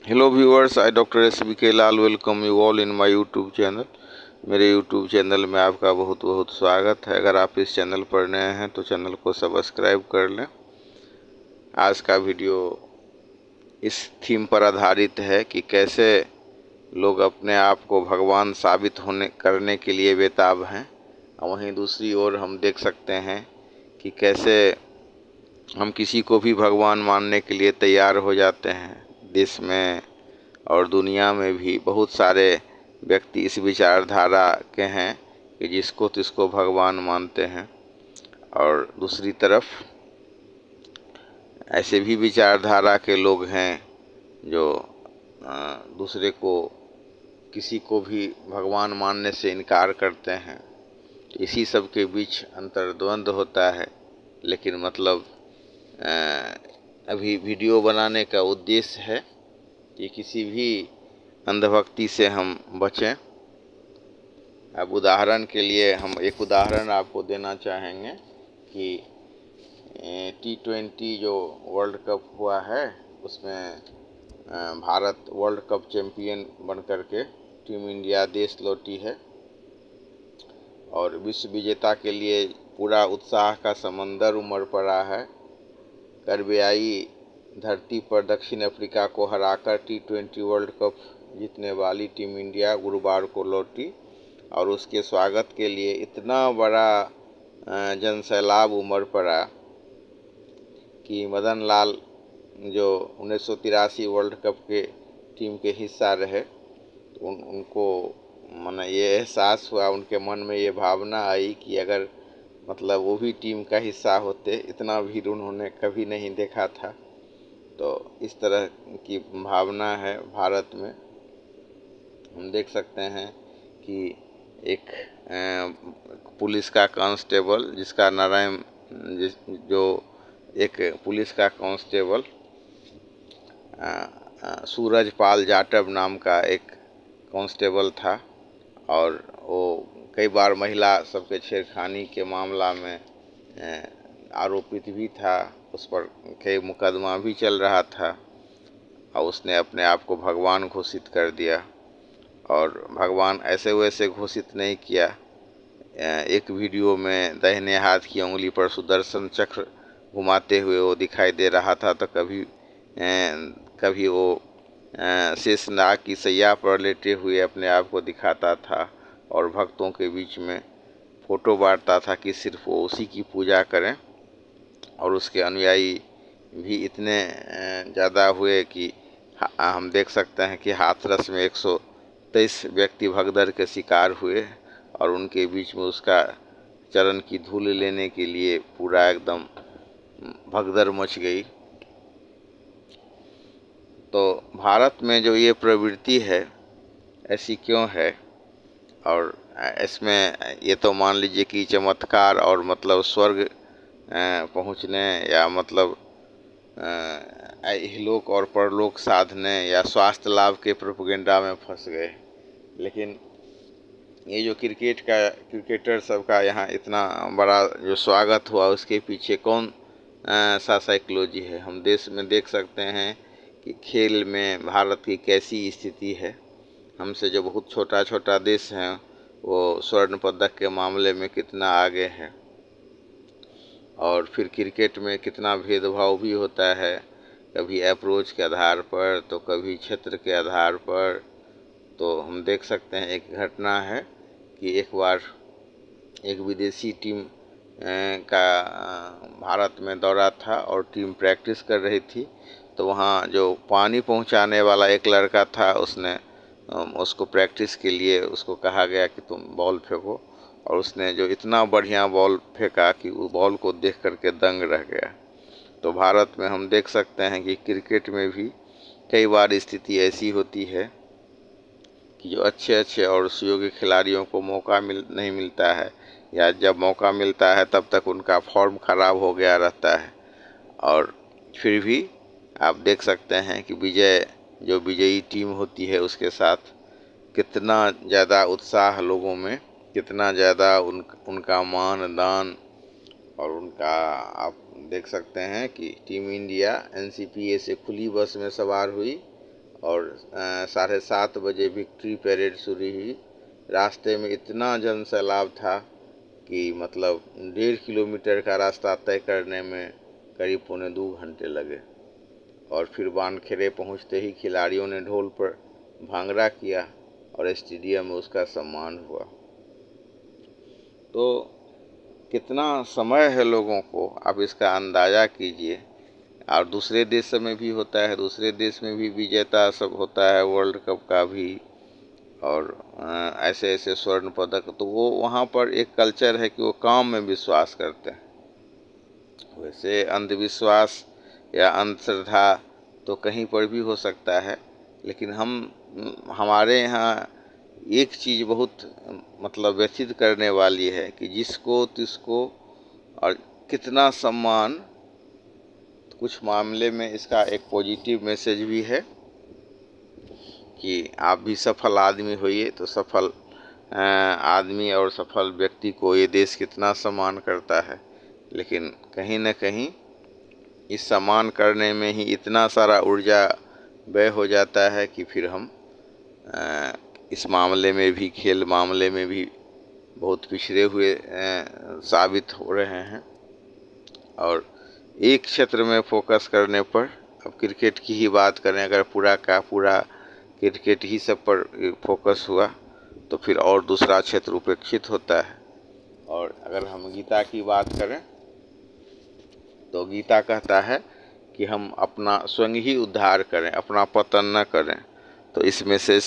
Hello viewers, I Dr. S.B.K. Lal welcome you all in my YouTube channel। मेरे YouTube channel में आपका बहुत बहुत स्वागत है। अगर आप इस चैनल पर नए हैं तो चैनल को सब्सक्राइब कर लें। आज का वीडियो इस थीम पर आधारित है कि कैसे लोग अपने आप को भगवान साबित होने करने के लिए बेताब हैं, और वहीं दूसरी ओर हम देख सकते हैं कि कैसे हम किसी को भी भगवान मानने के लिए तैयार हो जाते हैं। देश में और दुनिया में भी बहुत सारे व्यक्ति इस विचारधारा के हैं कि जिसको तिसको भगवान मानते हैं, और दूसरी तरफ ऐसे भी विचारधारा के लोग हैं जो दूसरे को किसी को भी भगवान मानने से इनकार करते हैं। इसी सब के बीच अंतर्द्वंद होता है। लेकिन मतलब अभी वीडियो बनाने का उद्देश्य है कि किसी भी अंधभक्ति से हम बचें। अब उदाहरण के लिए हम एक उदाहरण आपको देना चाहेंगे कि T20 जो वर्ल्ड कप हुआ है उसमें भारत वर्ल्ड कप चैंपियन बनकर के टीम इंडिया देश लौटी है, और विश्व विजेता के लिए पूरा उत्साह का समंदर उमड़ पड़ा है। कर्बियाई धरती पर दक्षिण अफ्रीका को हराकर T20 वर्ल्ड कप जीतने वाली टीम इंडिया गुरुवार को लौटी, और उसके स्वागत के लिए इतना बड़ा जनसैलाब उमड़ पड़ा कि मदन लाल जो 1983 वर्ल्ड कप के टीम के हिस्सा रहे, तो उनको माने ये एहसास हुआ, उनके मन में ये भावना आई कि अगर मतलब वो भी टीम का हिस्सा होते। इतना भीड़ उन्होंने कभी नहीं देखा था। तो इस तरह की भावना है भारत में। हम देख सकते हैं कि एक पुलिस का कांस्टेबल जिसका नारायण जो एक पुलिस का कांस्टेबल सूरज पाल जाटव नाम का एक कांस्टेबल था, और वो कई बार महिला सबके छेड़खानी के मामला में आरोपित भी था। उस पर कई मुकदमा भी चल रहा था, और उसने अपने आप को भगवान घोषित कर दिया। और भगवान ऐसे वैसे घोषित नहीं किया। एक वीडियो में दाहिने हाथ की उंगली पर सुदर्शन चक्र घुमाते हुए वो दिखाई दे रहा था, तो कभी वो शेषनाग की सैया पर लेटे हुए अपने आप को दिखाता था, और भक्तों के बीच में फोटो बांटता था कि सिर्फ वो उसी की पूजा करें। और उसके अनुयायी भी इतने ज़्यादा हुए कि हम देख सकते हैं कि हाथरस में 123 व्यक्ति भगदड़ के शिकार हुए, और उनके बीच में उसका चरण की धूल लेने के लिए पूरा एकदम भगदड़ मच गई। तो भारत में जो ये प्रवृत्ति है ऐसी क्यों है? और इसमें ये तो मान लीजिए कि चमत्कार और मतलब स्वर्ग पहुँचने या मतलब इहलोक और परलोक साधने या स्वास्थ्य लाभ के प्रोपेगेंडा में फंस गए। लेकिन ये जो क्रिकेटर सबका यहाँ इतना बड़ा जो स्वागत हुआ, उसके पीछे कौन सा साइकोलॉजी है? हम देश में देख सकते हैं कि खेल में भारत की कैसी स्थिति है। हमसे जो बहुत छोटा छोटा देश हैं वो स्वर्ण पदक के मामले में कितना आगे है, और फिर क्रिकेट में कितना भेदभाव भी होता है, कभी अप्रोच के आधार पर तो कभी क्षेत्र के आधार पर। तो हम देख सकते हैं एक घटना है कि एक बार एक विदेशी टीम का भारत में दौरा था, और टीम प्रैक्टिस कर रही थी। तो वहाँ जो पानी पहुँचाने वाला एक लड़का था, उसने उसको प्रैक्टिस के लिए उसको कहा गया कि तुम बॉल फेंको, और उसने जो इतना बढ़िया बॉल फेंका कि वो बॉल को देख करके दंग रह गया। तो भारत में हम देख सकते हैं कि क्रिकेट में भी कई बार स्थिति ऐसी होती है कि जो अच्छे अच्छे और सुयोग्य खिलाड़ियों को मौका नहीं मिलता है, या जब मौका मिलता है तब तक उनका फॉर्म खराब हो गया रहता है। और फिर भी आप देख सकते हैं कि जो विजयी टीम होती है उसके साथ कितना ज़्यादा उत्साह लोगों में, कितना ज़्यादा उनका मान दान, और उनका आप देख सकते हैं कि टीम इंडिया NCPA से खुली बस में सवार हुई और 7:30 बजे विक्ट्री परेड शुरू हुई। रास्ते में इतना जन सैलाब था कि मतलब 1.5 किलोमीटर का रास्ता तय करने में करीब 2.25 घंटे लगे। और फिर वानखेड़े पहुंचते ही खिलाड़ियों ने ढोल पर भांगड़ा किया और स्टेडियम में उसका सम्मान हुआ। तो कितना समय है लोगों को, आप इसका अंदाज़ा कीजिए। और दूसरे देश में भी होता है, दूसरे देश में भी विजेता सब होता है वर्ल्ड कप का भी, और ऐसे ऐसे स्वर्ण पदक। तो वो वहाँ पर एक कल्चर है कि वो काम में विश्वास करते हैं। वैसे अंधविश्वास या अंधश्रद्धा तो कहीं पर भी हो सकता है, लेकिन हमारे यहाँ एक चीज़ बहुत मतलब व्यथित करने वाली है कि जिसको तिसको और कितना सम्मान। कुछ मामले में इसका एक पॉजिटिव मैसेज भी है कि आप भी सफल आदमी होइए, तो सफल आदमी और सफल व्यक्ति को ये देश कितना सम्मान करता है। लेकिन कहीं न कहीं इस सम्मान करने में ही इतना सारा ऊर्जा व्यय हो जाता है कि फिर हम इस मामले में भी, खेल मामले में भी बहुत पिछड़े हुए साबित हो रहे हैं। और एक क्षेत्र में फोकस करने पर, अब क्रिकेट की ही बात करें, अगर पूरा का पूरा क्रिकेट ही सब पर फोकस हुआ तो फिर और दूसरा क्षेत्र उपेक्षित होता है। और अगर हम गीता की बात करें तो गीता कहता है कि हम अपना स्वयं ही उद्धार करें, अपना पतन न करें। तो इस मैसेज